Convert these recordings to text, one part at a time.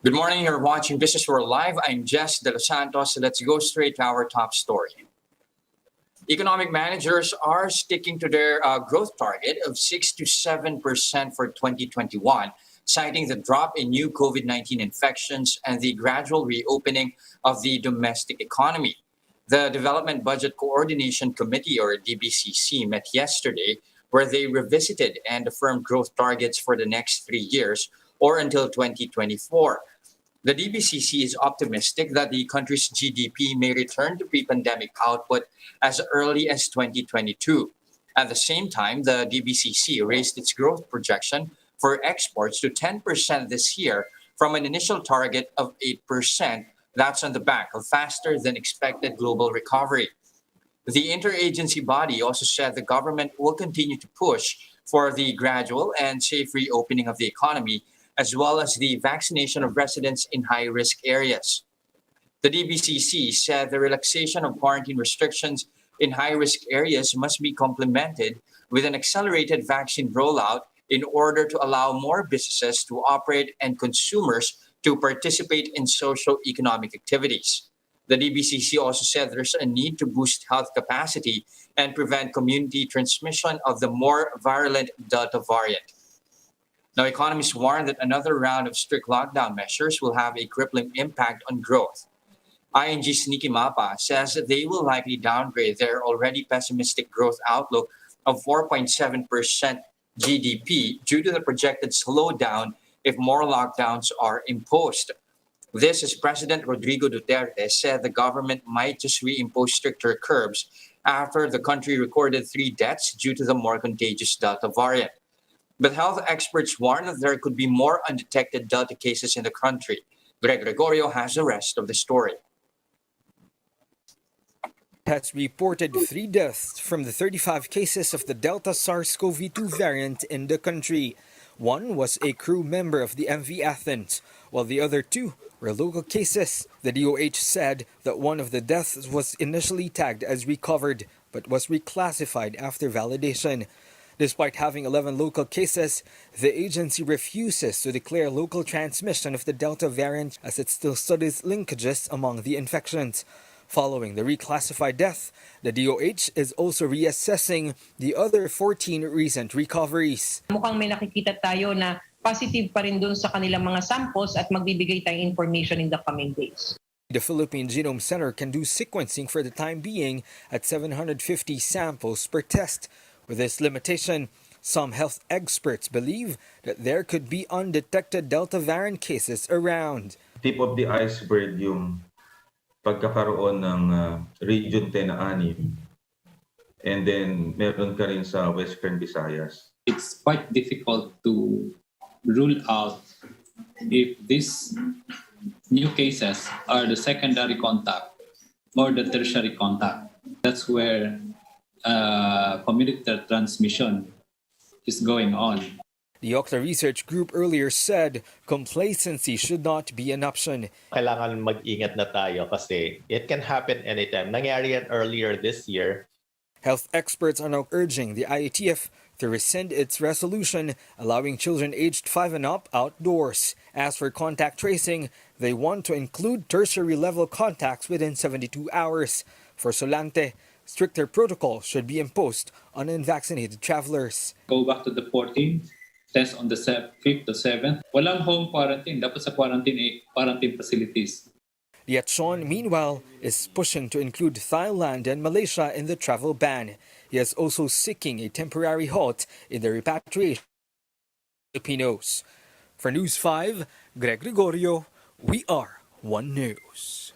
Good morning, you're watching Businessworld Live. I'm Jess De Los Santos. Let's go straight to our top story. Economic managers are sticking to their growth target of 6 to 7% for 2021, citing the drop in new COVID-19 infections and the gradual reopening of the domestic economy. The Development Budget Coordination Committee, or DBCC, met yesterday where they revisited and affirmed growth targets for the next 3 years or until 2024. The DBCC is optimistic that the country's GDP may return to pre-pandemic output as early as 2022. At the same time, the DBCC raised its growth projection for exports to 10% this year from an initial target of 8%. That's on the back of faster than expected global recovery. The interagency body also said the government will continue to push for the gradual and safe reopening of the economy, as well as the vaccination of residents in high-risk areas. The DBCC said the relaxation of quarantine restrictions in high-risk areas must be complemented with an accelerated vaccine rollout in order to allow more businesses to operate and consumers to participate in socio-economic activities. The DBCC also said there's a need to boost health capacity and prevent community transmission of the more virulent Delta variant. Now, economists warn that another round of strict lockdown measures will have a crippling impact on growth. ING's Nikki Mapa says that they will likely downgrade their already pessimistic growth outlook of 4.7% GDP due to the projected slowdown if more lockdowns are imposed. This as President Rodrigo Duterte said the government might just reimpose stricter curbs after the country recorded 3 deaths due to the more contagious Delta variant. But health experts warn that there could be more undetected Delta cases in the country. Greg Gregorio has the rest of the story. Has reported 3 deaths from the 35 cases of the Delta SARS-CoV-2 variant in the country. One was a crew member of the MV Athens, while the other 2 were local cases. The DOH said that one of the deaths was initially tagged as recovered, but was reclassified after validation. Despite having 11 local cases, the agency refuses to declare local transmission of the Delta variant as it still studies linkages among the infections. Following the reclassified death, the DOH is also reassessing the other 14 recent recoveries. Mukhang may nakikita tayo na positive pa rin dun sa kanilang mga samples at magbibigay tayong information in the coming days. The Philippine Genome Center can do sequencing for the time being at 750 samples per test. With this limitation, some health experts believe that there could be undetected Delta variant cases around. Tip of the iceberg yung pagkakaroon ng Region 10 na 6. And then meron ka rin sa Western Visayas. It's quite difficult to rule out if these new cases are the secondary contact or the tertiary contact. That's where community transmission is going on. The Okta Research Group earlier said complacency should not be an option. Kailangan mag-ingat na tayo kasi it can happen anytime. Nangyari yan earlier this year. Health experts are now urging the IATF to rescind its resolution allowing children aged 5 and up outdoors. As for contact tracing, they want to include tertiary level contacts within 72 hours. For Solante, stricter protocol should be imposed on unvaccinated travelers. Go back to the 14th, test on the 5th to 7th. Walang home quarantine. Dapat sa quarantine facilities. Yet Sean, meanwhile, is pushing to include Thailand and Malaysia in the travel ban. He is also seeking a temporary halt in the repatriation of Filipinos. For News 5, Greg Gregorio, we are One News.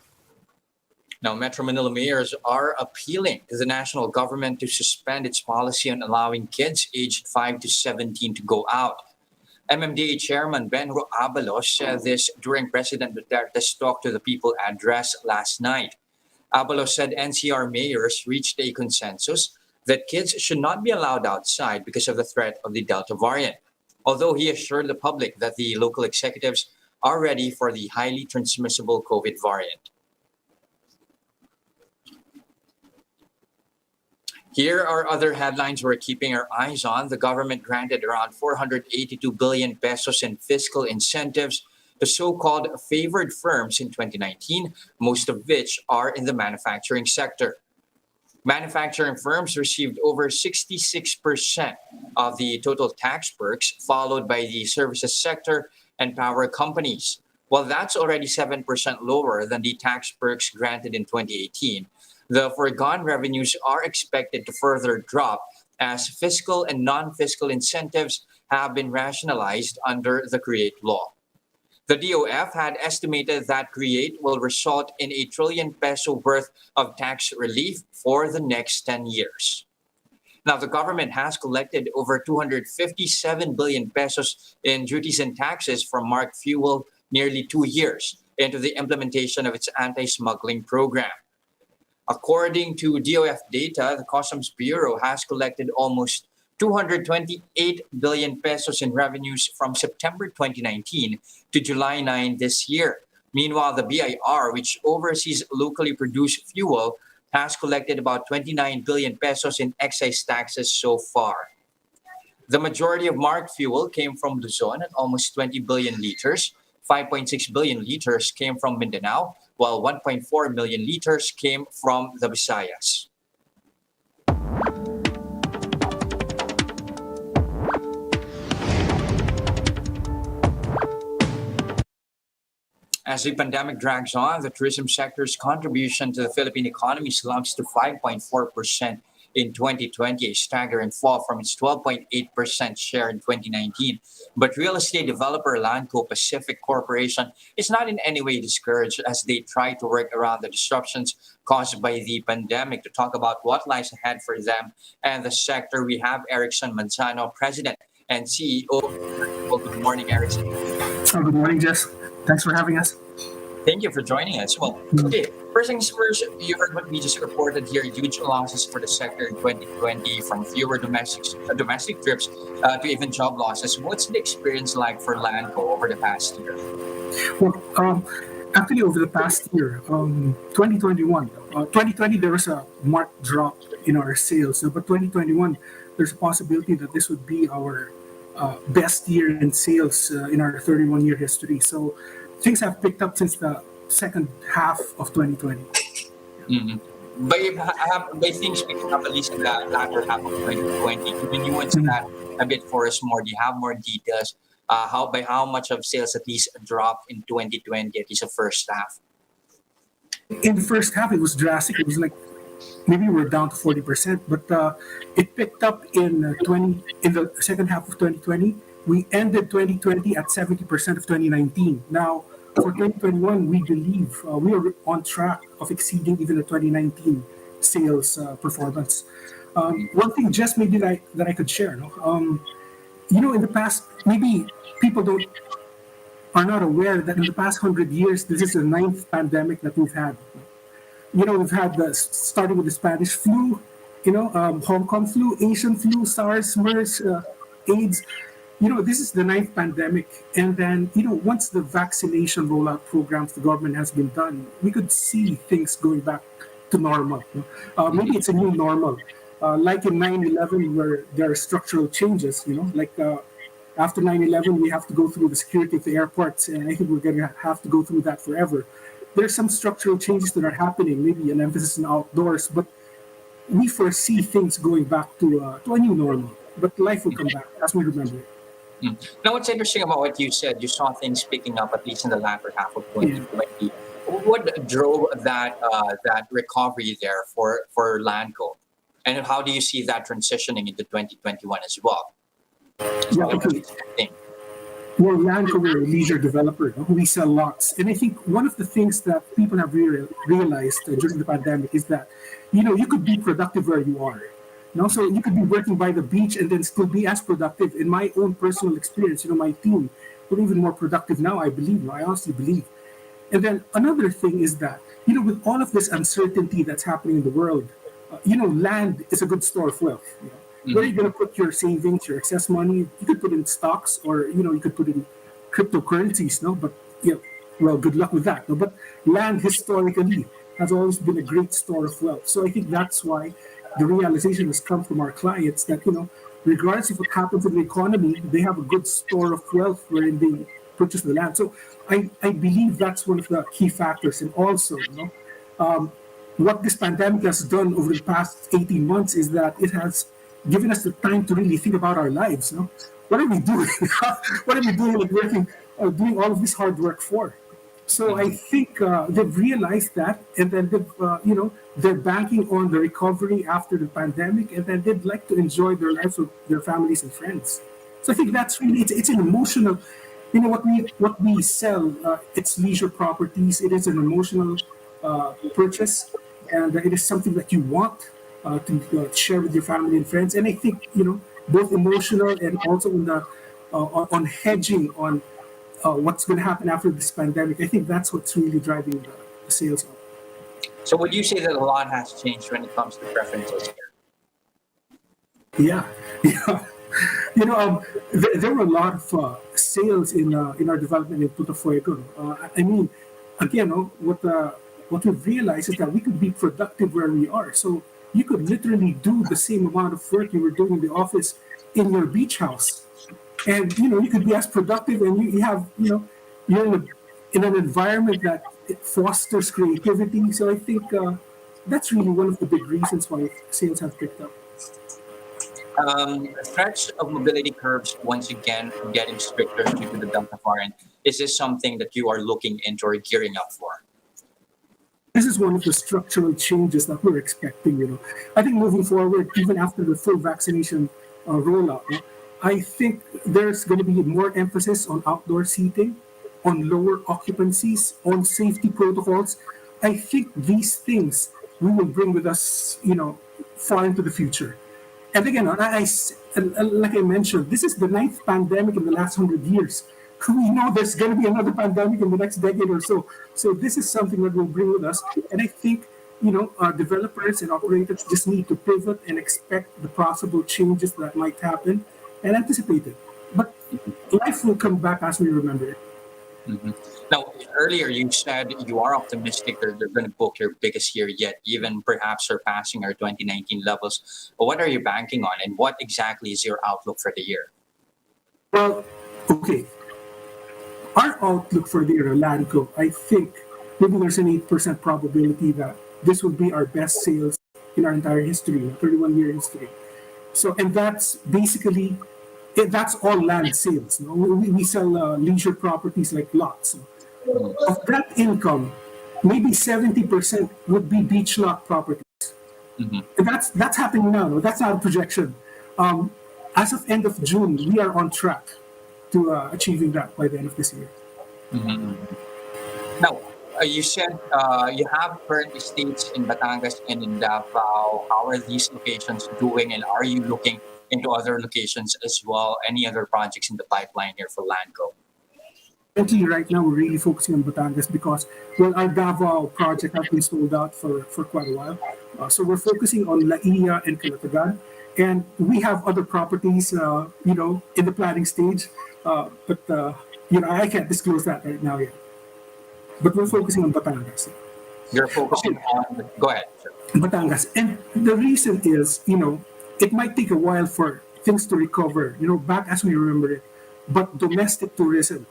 Now, Metro Manila mayors are appealing to the national government to suspend its policy on allowing kids aged 5 to 17 to go out. MMDA Chairman Benro Abalos said this during President Duterte's Talk to the People address last night. Abalos said NCR mayors reached a consensus that kids should not be allowed outside because of the threat of the Delta variant, although he assured the public that the local executives are ready for the highly transmissible COVID variant. Here are other headlines we're keeping our eyes on. The government granted around 482 billion pesos in fiscal incentives to so-called favored firms in 2019, most of which are in the manufacturing sector. Manufacturing firms received over 66% of the total tax perks, followed by the services sector and power companies. While that's already 7% lower than the tax perks granted in 2018, the foregone revenues are expected to further drop as fiscal and non-fiscal incentives have been rationalized under the CREATE law. The DOF had estimated that CREATE will result in ₱1 trillion worth of tax relief for the next 10 years. Now, the government has collected over 257 billion pesos in duties and taxes from marked fuel nearly 2 years into the implementation of its anti-smuggling program. According to DOF data, the Customs Bureau has collected almost 228 billion pesos in revenues from September 2019 to July 9 this year. Meanwhile, the BIR, which oversees locally produced fuel, has collected about 29 billion pesos in excise taxes so far. The majority of marked fuel came from Luzon at almost 20 billion liters. 5.6 billion liters came from Mindanao, while 1.4 million liters came from the Visayas. As the pandemic drags on, the tourism sector's contribution to the Philippine economy slumps to 5.4% in 2020, a staggering fall from its 12.8% share in 2019. But real estate developer LANDCO Pacific Corporation is not in any way discouraged as they try to work around the disruptions caused by the pandemic. To talk about what lies ahead for them and the sector, we have Erickson Manzano, President and CEO. Well, good morning, Erickson. Oh, good morning, Jess. Thanks for having us. Thank you for joining us. Well, okay, first things first, you heard what we just reported here, huge losses for the sector in 2020 from fewer domestic trips to even job losses. What's the experience like for LANDCO over the past year? Well, actually, over the past year, 2020, there was a marked drop in our sales. But 2021, there's a possibility that this would be our best year in sales in our 31-year history. So things have picked up since the second half of 2020. Mm-hmm. By things picking up at least in the latter half of 2020, can you nuance that a bit for us more? Do you have more details? By how much of sales at least dropped in 2020, at least the first half? In the first half, it was drastic. It was like maybe we're down to 40%, but it picked up in the second half of 2020. We ended 2020 at 70% of 2019. Now, for 2021, we believe we are on track of exceeding even the 2019 sales performance. One thing just maybe that I could share, in the past, maybe people are not aware that in the past 100 years, this is the 9th pandemic that we've had. We've had starting with the Spanish flu, Hong Kong flu, Asian flu, SARS, MERS, AIDS. This is the 9th pandemic. And then, once the vaccination rollout programs the government has been done, we could see things going back to normal. Maybe it's a new normal. Like in 9/11, where there are structural changes, after 9/11, we have to go through the security of the airports, and I think we're going to have to go through that forever. There's some structural changes that are happening, maybe an emphasis on outdoors, but we foresee things going back to a new normal. But life will come back, as we remember it. Now, what's interesting about what you said, you saw things picking up at least in the latter half of 2020. What drove that recovery there for LANDCO? And how do you see that transitioning into 2021 as well? Yeah, okay. Well, LANDCO, we're a leisure developer. We sell lots. And I think one of the things that people have realized during the pandemic is that, you could be productive where you are. So you could be working by the beach and then still be as productive. In my own personal experience, my team, we're even more productive now, I believe. I honestly believe. And then another thing is that, with all of this uncertainty that's happening in the world, land is a good store of wealth. Where are you going to put your savings, your excess money? You could put in stocks, or you could put in cryptocurrencies. But well, good luck with that. But land historically has always been a great store of wealth. So I think that's why the realization has come from our clients that regardless of what happens in the economy, they have a good store of wealth wherein they purchase the land. So I believe that's one of the key factors. And also, what this pandemic has done over the past 18 months is that it has given us the time to really think about our lives. What are we doing? What are we doing, like working, doing all of this hard work for? So I think they've realized that, and then they're banking on the recovery after the pandemic, and then they'd like to enjoy their lives with their families and friends. So I think that's really it's an emotional, what we sell. It's leisure properties. It is an emotional purchase, and it is something that you want to share with your family and friends. And I think both emotional and also on hedging on what's going to happen after this pandemic. I think that's what's really driving the sales up. So would you say that a lot has changed when it comes to preferences here? Yeah, yeah. There were a lot of sales in our development in Puerto Fuego. I mean, again, what we've realized is that we could be productive where we are. So you could literally do the same amount of work you were doing in the office in your beach house, and you could be as productive, and you have you're in an environment that it fosters creativity. So I think that's really one of the big reasons why sales have picked up. Threats of mobility curves once again getting stricter due to the Delta variant. Is this something that you are looking into or gearing up for? This is one of the structural changes that we're expecting. I think moving forward, even after the full vaccination rollout, I think there's going to be more emphasis on outdoor seating, on lower occupancies, on safety protocols. I think these things we will bring with us, far into the future. And again, like I mentioned, this is the 9th pandemic in the last 100 years. We know there's going to be another pandemic in the next decade or so. So this is something that we'll bring with us. And I think, developers and operators just need to pivot and expect the possible changes that might happen and anticipate it. But life will come back as we remember it. Mm-hmm. Now, earlier you said you are optimistic that they're going to book your biggest year yet, even perhaps surpassing our 2019 levels. But what are you banking on, and what exactly is your outlook for the year? Well, okay. Our outlook for the year, LANDCO, I think maybe there's an 8% probability that this will be our best sales in our entire history, 31-year history. So, and that's basically, that's all land sales. We sell leisure properties like lots. Of that income, maybe 70% would be beach lot properties. Mm-hmm. And that's happening now. That's not a projection. As of end of June, we are on track to achieving that by the end of this year. Mm-hmm. Now, you said you have current estates in Batangas and in Davao. How are these locations doing, and are you looking into other locations as well? Any other projects in the pipeline here for LANDCO? Currently, right now, we're really focusing on Batangas because, well, our Davao project has been sold out for quite a while. So we're focusing on La Ia and Calatagan. And we have other properties, in the planning stage. But I can't disclose that right now yet. But we're focusing on Batangas. You're focusing on... Go ahead. Sure. Batangas. And the reason is, it might take a while for things to recover, back as we remember it. But domestic tourism,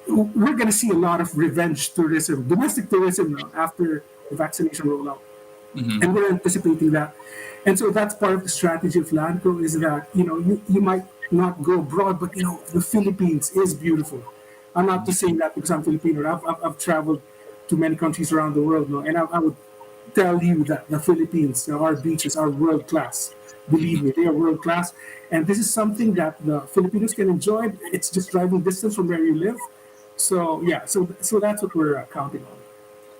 we're going to see a lot of revenge tourism, domestic tourism after the vaccination rollout. Mm-hmm. And we're anticipating that. And so that's part of the strategy of LANDCO is that, you might not go abroad, but, the Philippines is beautiful. I'm not just saying that because I'm Filipino. I've traveled to many countries around the world, and I would tell you that the Philippines, our beaches are world class. Believe me, they are world class. And this is something that the Filipinos can enjoy. It's just driving distance from where you live. So, yeah, so that's what we're counting on.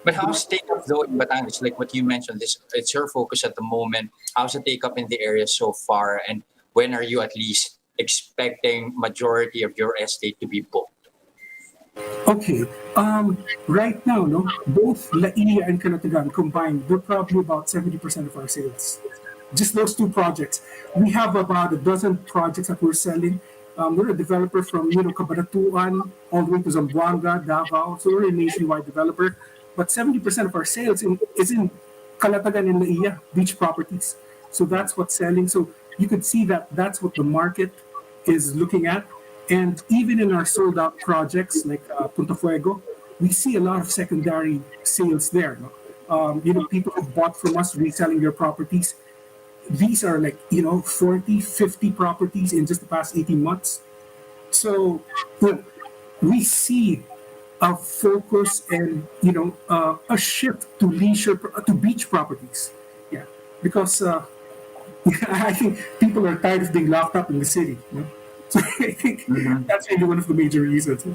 But how's take-up though in Batangas? Like what you mentioned, it's your focus at the moment. How's the take-up in the area so far? And when are you at least expecting majority of your estate to be booked? Okay. Right now, both La Ia and Calatagan combined, they're probably about 70% of our sales. Just those two projects. We have about a dozen projects that we're selling. We're a developer from Cabanatuan all the way to Zamboanga, Davao. So we're a nationwide developer. But 70% of our sales is in Calatagan and La Ia, beach properties. So that's what's selling. So you could see that that's what the market is looking at. And even in our sold out projects like Punta Fuego, we see a lot of secondary sales there. No? People have bought from us reselling their properties. These are like, 40, 50 properties in just the past 18 months. So, we see a focus and, a shift to to beach properties. Yeah. Because I think people are tired of being locked up in the city. So I think that's maybe one of the major reasons.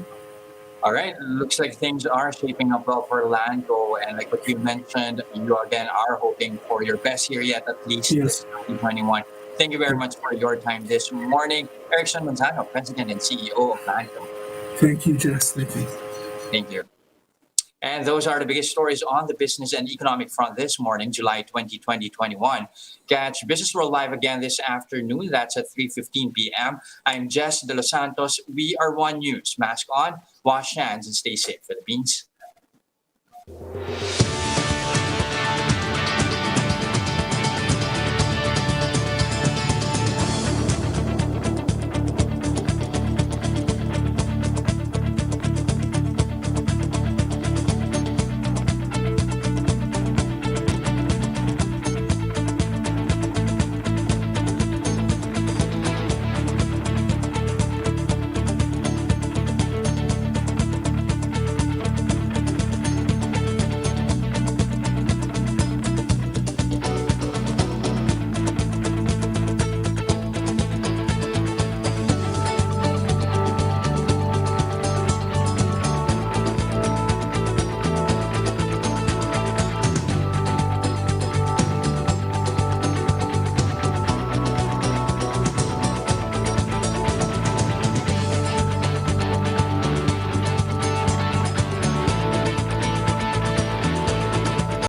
All right. Looks like things are shaping up well for LANDCO. And like what you mentioned, you again are hoping for your best year yet, at least Yes. this 2021. Thank you very much for your time this morning. Erickson Manzano, President and CEO of LANDCO. Thank you, Jess. Thank you. Thank you. And those are the biggest stories on the business and economic front this morning, July 20, 2021. Catch Business World Live again this afternoon. That's at 3:15 p.m. I'm Jess De Los Santos. We are One News. Mask on, wash hands, and stay safe, Philippines.